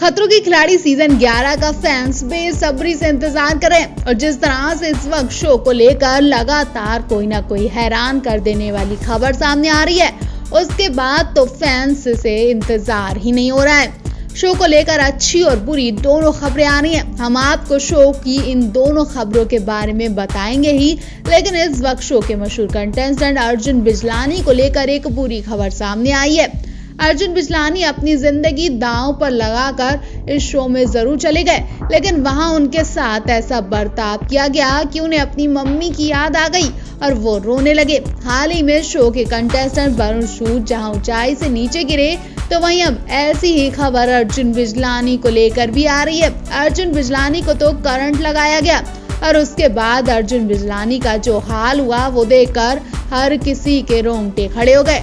खतरों के खिलाड़ी सीजन 11 का फैंस बेसब्री से इंतजार कर रहे हैं और जिस तरह से इस वक्त शो को लेकर लगातार कोई ना कोई हैरान कर देने वाली खबर सामने आ रही है, उसके बाद तो फैंस से इंतजार ही नहीं हो रहा है। शो को लेकर अच्छी और बुरी दोनों खबरें आ रही हैं। हम आपको शो की इन दोनों खबरों के बारे में बताएंगे ही, लेकिन इस वक्त शो के मशहूर कंटेस्टेंट अर्जुन बिजलानी को लेकर एक बुरी खबर सामने आई है। अर्जुन बिजलानी अपनी जिंदगी दांव पर लगाकर इस शो में जरूर चले गए, लेकिन वहां उनके साथ ऐसा बर्ताव किया गया कि उन्हें अपनी मम्मी की याद आ गई और वो रोने लगे। हाल ही में शो के कंटेस्टेंट वरुण सूद जहां ऊंचाई से नीचे गिरे, तो वहीं अब ऐसी ही खबर अर्जुन बिजलानी को लेकर भी आ रही है। अर्जुन बिजलानी को तो करंट लगाया गया और उसके बाद अर्जुन बिजलानी का जो हाल हुआ वो देखकर हर किसी के रोंगटे खड़े हो गए।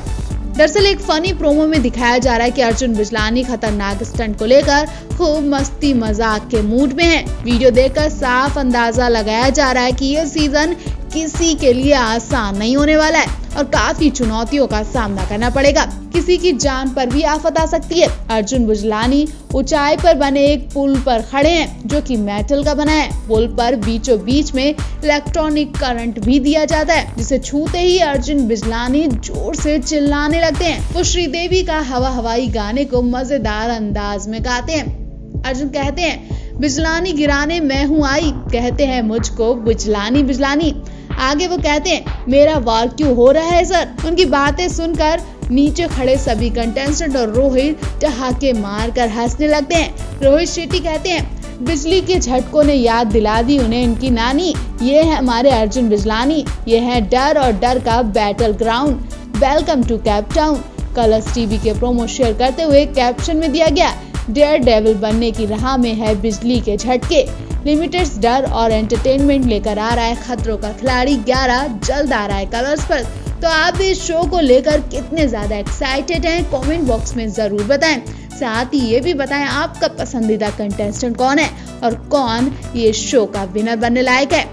दरअसल एक फनी प्रोमो में दिखाया जा रहा है कि अर्जुन बिजलानी खतरनाक स्टंट को लेकर खूब मस्ती मजाक के मूड में हैं। वीडियो देखकर साफ अंदाजा लगाया जा रहा है कि यह सीजन किसी के लिए आसान नहीं होने वाला है और काफी चुनौतियों का सामना करना पड़ेगा। किसी की जान पर भी आफत आ सकती है। अर्जुन बिजलानी ऊंचाई पर बने एक पुल पर खड़े हैं जो कि मेटल का बना है। पुल पर बीचों बीच में इलेक्ट्रॉनिक करंट भी दिया जाता है, जिसे छूते ही अर्जुन बिजलानी जोर से चिल्लाने लगते हैं। वो श्रीदेवी का हवा हवाई गाने को मजेदार अंदाज में गाते हैं। अर्जुन कहते हैं, बिजलानी गिराने मैं हूँ आई, कहते हैं मुझको बिजलानी बिजलानी। आगे वो कहते हैं, मेरा वार क्यों हो रहा है सर। उनकी बातें सुनकर नीचे खड़े सभी कंटेस्टेंट और रोहित ठहाके मारकर हंसने लगते हैं। रोहित शेट्टी कहते हैं, बिजली के झटकों ने याद दिला दी उन्हें इनकी नानी। ये है हमारे अर्जुन बिजलानी, ये है डर और डर का battle ground, welcome to Cape Town. Colours TV के प्रोमो शेयर करते हुए कैप्शन में दिया गया, डेयर डेविल बनने की राह में है बिजली के झटके, लिमिटेड डर और एंटरटेनमेंट लेकर आ रहा है खतरों का खिलाड़ी 11 जल्द आ रहा है कलर्स पर। तो आप भी इस शो को लेकर कितने ज्यादा एक्साइटेड हैं, कमेंट बॉक्स में जरूर बताएं। साथ ही ये भी बताएं आपका पसंदीदा कंटेस्टेंट कौन है और कौन ये शो का विनर बनने लायक है।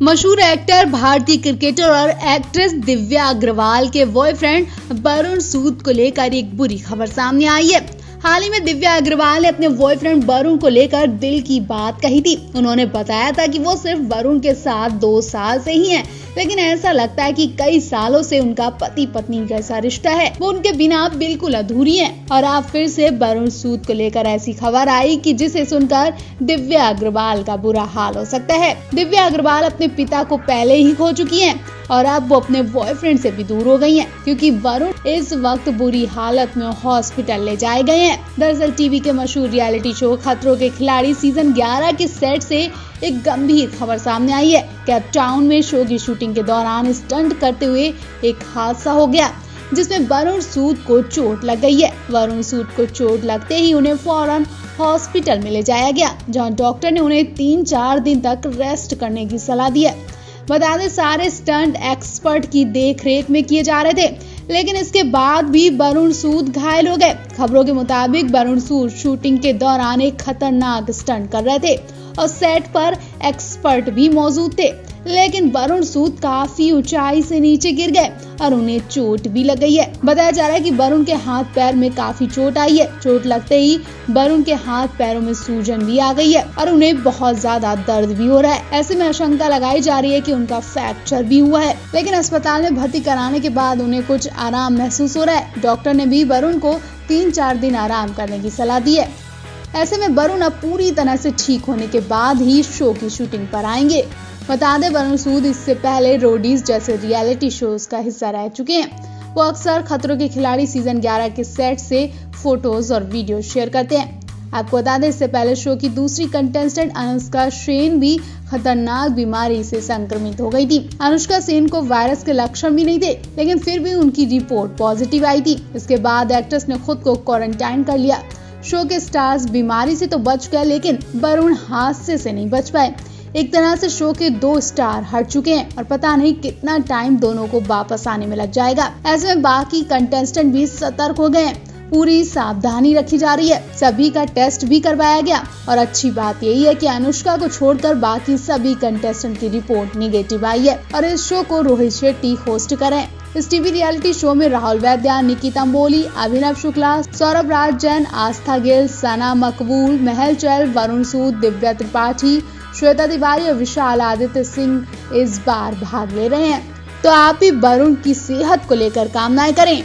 मशहूर एक्टर, भारतीय क्रिकेटर और एक्ट्रेस दिव्या अग्रवाल के बॉयफ्रेंड वरुण सूद को लेकर एक बुरी खबर सामने आई है। हाल ही में दिव्या अग्रवाल ने अपने बॉयफ्रेंड वरुण को लेकर दिल की बात कही थी। उन्होंने बताया था कि वो सिर्फ वरुण के साथ 2 साल से ही हैं, लेकिन ऐसा लगता है कि कई सालों से उनका पति पत्नी जैसा रिश्ता है, वो उनके बिना बिल्कुल अधूरी है। और अब फिर से वरुण सूद को लेकर ऐसी खबर आई कि जिसे सुनकर दिव्या अग्रवाल का बुरा हाल हो सकता है। दिव्या अग्रवाल अपने पिता को पहले ही खो चुकी हैं और अब वो अपने बॉयफ्रेंड से भी दूर हो गई हैं, क्योंकि वरुण इस वक्त बुरी हालत में हॉस्पिटल ले जाए गए हैं। दरअसल टीवी के मशहूर रियलिटी शो खतरों के खिलाड़ी सीजन 11 के सेट से एक गंभीर खबर सामने आई है। कैप टाउन में शो की शूटिंग के दौरान स्टंट करते हुए एक हादसा हो गया, जिसमें वरुण सूद को चोट लग गई है। वरुण सूद को चोट लगते ही उन्हें फौरन हॉस्पिटल में ले जाया गया, जहां डॉक्टर ने उन्हें 3-4 दिन तक रेस्ट करने की सलाह दी है। बता दें, सारे स्टंट एक्सपर्ट की देखरेख में किए जा रहे थे, लेकिन इसके बाद भी वरुण सूद घायल हो गए। खबरों के मुताबिक वरुण सूद शूटिंग के दौरान एक खतरनाक स्टंट कर रहे थे और सेट पर एक्सपर्ट भी मौजूद थे, लेकिन वरुण सूद काफी ऊंचाई से नीचे गिर गए और उन्हें चोट भी लग गई है। बताया जा रहा है कि वरुण के हाथ पैर में काफी चोट आई है। चोट लगते ही वरुण के हाथ पैरों में सूजन भी आ गई है और उन्हें बहुत ज्यादा दर्द भी हो रहा है। ऐसे में आशंका लगाई जा रही है कि उनका फ्रैक्चर भी हुआ है, लेकिन अस्पताल में भर्ती कराने के बाद उन्हें कुछ आराम महसूस हो रहा है। डॉक्टर ने भी वरुण को 3-4 दिन आराम करने की सलाह दी है। ऐसे में वरुण अब पूरी तरह से ठीक होने के बाद ही शो की शूटिंग पर आएंगे। बता दें, वरुण सूद इससे पहले रोडीज जैसे रियलिटी शोज का हिस्सा रह चुके हैं। वो अक्सर खतरों के खिलाड़ी सीजन 11 के सेट से फोटोज और वीडियो शेयर करते हैं। आपको बता दें, इससे पहले शो की दूसरी कंटेस्टेंट अनुष्का सेन भी खतरनाक बीमारी से संक्रमित हो गई थी। अनुष्का सेन को वायरस के लक्षण भी नहीं थे, लेकिन फिर भी उनकी रिपोर्ट पॉजिटिव आई थी। इसके बाद एक्ट्रेस ने खुद को क्वारंटाइन कर लिया। शो के स्टार्स बीमारी से तो बच गए, लेकिन वरुण हादसे से नहीं बच पाए। एक तरह से शो के 2 स्टार हट चुके हैं और पता नहीं कितना टाइम दोनों को वापस आने में लग जाएगा। ऐसे में बाकी कंटेस्टेंट भी सतर्क हो गए हैं। पूरी सावधानी रखी जा रही है। सभी का टेस्ट भी करवाया गया और अच्छी बात यही है कि अनुष्का को छोड़कर बाकी सभी कंटेस्टेंट की रिपोर्ट निगेटिव आई है और इस शो को रोहित शेट्टी होस्ट कर रहे हैं। इस टीवी रियलिटी शो में राहुल वैद्या, निकिता अंबोली, अभिनव शुक्ला, सौरभ राज जैन, आस्था गिल, सना मकबूल, महल चैल, वरुण सूद, दिव्या त्रिपाठी, श्वेता तिवारी और विशाल आदित्य सिंह इस बार भाग ले रहे हैं। तो आप भी वरुण की सेहत को लेकर कामनाएं करें।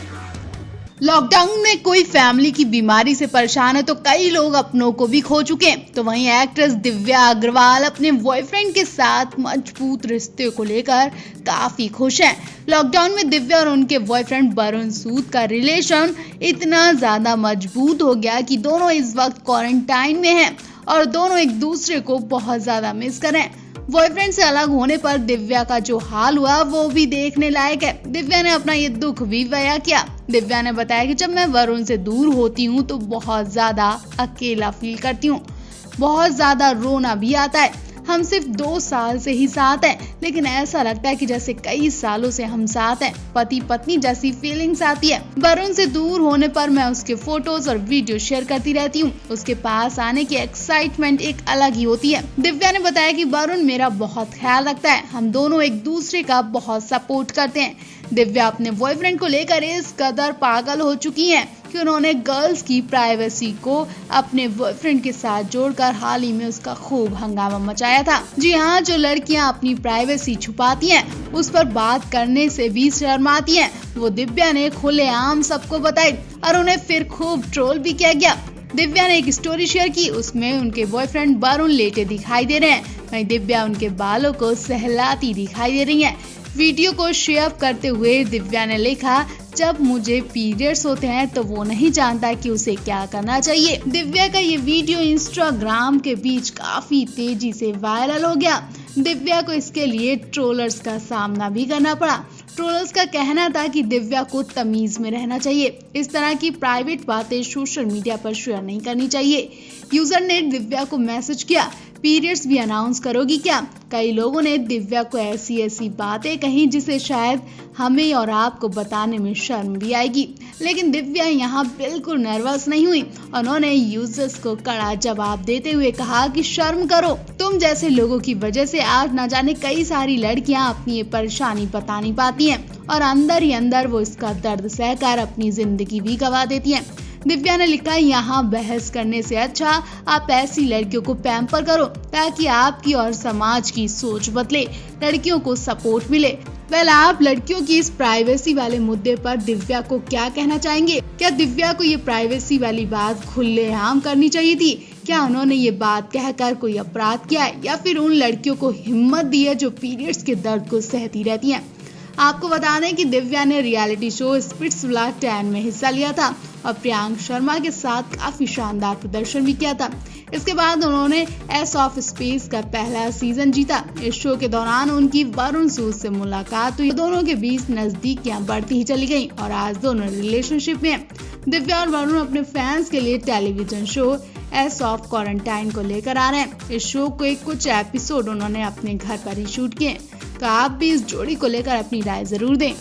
लॉकडाउन में कोई फैमिली की बीमारी से परेशान है तो कई लोग अपनों को भी खो चुके हैं। तो वहीं एक्ट्रेस दिव्या अग्रवाल अपने बॉयफ्रेंड के साथ मजबूत रिश्ते को लेकर काफी खुश हैं। लॉकडाउन में दिव्या और उनके बॉयफ्रेंड वरुण सूद का रिलेशन इतना ज्यादा मजबूत हो गया कि दोनों इस वक्त क्वारंटाइन में हैं और दोनों एक दूसरे को बहुत ज्यादा मिस करें। बॉयफ्रेंड से अलग होने पर दिव्या का जो हाल हुआ वो भी देखने लायक है। दिव्या ने अपना ये दुख भी बयां किया। दिव्या ने बताया कि जब मैं वरुण से दूर होती हूँ तो बहुत ज्यादा अकेला फील करती हूँ, बहुत ज्यादा रोना भी आता है। हम सिर्फ 2 साल से ही साथ हैं, लेकिन ऐसा लगता है कि जैसे कई सालों से हम साथ हैं। पति पत्नी जैसी फीलिंग्स आती है। वरुण से दूर होने पर मैं उसके फोटोज और वीडियो शेयर करती रहती हूँ। उसके पास आने की एक्साइटमेंट एक अलग ही होती है। दिव्या ने बताया कि वरुण मेरा बहुत ख्याल रखता है। हम दोनों एक दूसरे का बहुत सपोर्ट करते हैं। दिव्या अपने बॉयफ्रेंड को लेकर इस कदर पागल हो चुकी हैं कि उन्होंने गर्ल्स की प्राइवेसी को अपने बॉयफ्रेंड के साथ जोड़कर हाल ही में उसका खूब हंगामा मचाया था। जी हाँ, जो लड़कियां अपनी प्राइवेसी छुपाती हैं, उस पर बात करने से भी शर्माती हैं, वो दिव्या ने खुलेआम सबको बताई और उन्हें फिर खूब ट्रोल भी किया गया। दिव्या ने एक स्टोरी शेयर की, उसमें उनके बॉयफ्रेंड वरुण लेटे दिखाई दे रहे हैं। वहीं दिव्या उनके बालों को सहलाती दिखाई दे रही है। वीडियो को शेयर करते हुए दिव्या ने लिखा, जब मुझे पीरियड्स होते हैं तो वो नहीं जानता कि उसे क्या करना चाहिए। दिव्या का ये वीडियो इंस्टाग्राम के बीच काफी तेजी से वायरल हो गया। दिव्या को इसके लिए ट्रोलर्स का सामना भी करना पड़ा। ट्रोलर्स का कहना था कि दिव्या को तमीज में रहना चाहिए, इस तरह की प्राइवेट बातें सोशल मीडिया पर शेयर नहीं करनी चाहिए। यूजर ने दिव्या को मैसेज किया, पीरियड्स भी अनाउंस करोगी क्या? कई लोगों ने दिव्या को ऐसी बातें कही जिसे शायद हमें और आपको बताने में शर्म भी आएगी, लेकिन दिव्या यहाँ बिल्कुल नर्वस नहीं हुई। उन्होंने यूजर्स को कड़ा जवाब देते हुए कहा कि शर्म करो, तुम जैसे लोगों की वजह से आज न जाने कई सारी लड़कियां अपनी ये परेशानी बता नहीं पाती हैं और अंदर ही अंदर वो इसका दर्द सहकर अपनी जिंदगी भी गंवा देती हैं। दिव्या ने लिखा, यहाँ बहस करने से अच्छा आप ऐसी लड़कियों को पैम्पर करो ताकि आपकी और समाज की सोच बदले, लड़कियों को सपोर्ट मिले। आप लड़कियों की इस प्राइवेसी वाले मुद्दे पर दिव्या को क्या कहना चाहेंगे? क्या दिव्या को ये प्राइवेसी वाली बात खुलेआम करनी चाहिए थी? क्या उन्होंने ये बात कहकर कोई अपराध किया है या फिर उन लड़कियों को हिम्मत दी है जो पीरियड्स के दर्द को सहती रहती हैं? आपको बता दें कि दिव्या ने रियलिटी शो स्पिट्सविला 10 में हिस्सा लिया था और प्रियांक शर्मा के साथ काफी शानदार प्रदर्शन भी किया था। इसके बाद उन्होंने एस ऑफ स्पेस का पहला सीजन जीता। इस शो के दौरान उनकी वरुण सूद से मुलाकात हुई। दोनों के बीच नजदीकियां बढ़ती ही चली गईं और आज दोनों रिलेशनशिप में हैं। दिव्या और वरुण अपने फैंस के लिए television show S of quarantine को लेकर आ रहे हैं। इस शो के कुछ एपिसोड उन्होंने अपने घर पर ही शूट किए। तो आप भी इस जोड़ी को लेकर अपनी राय जरूर दें।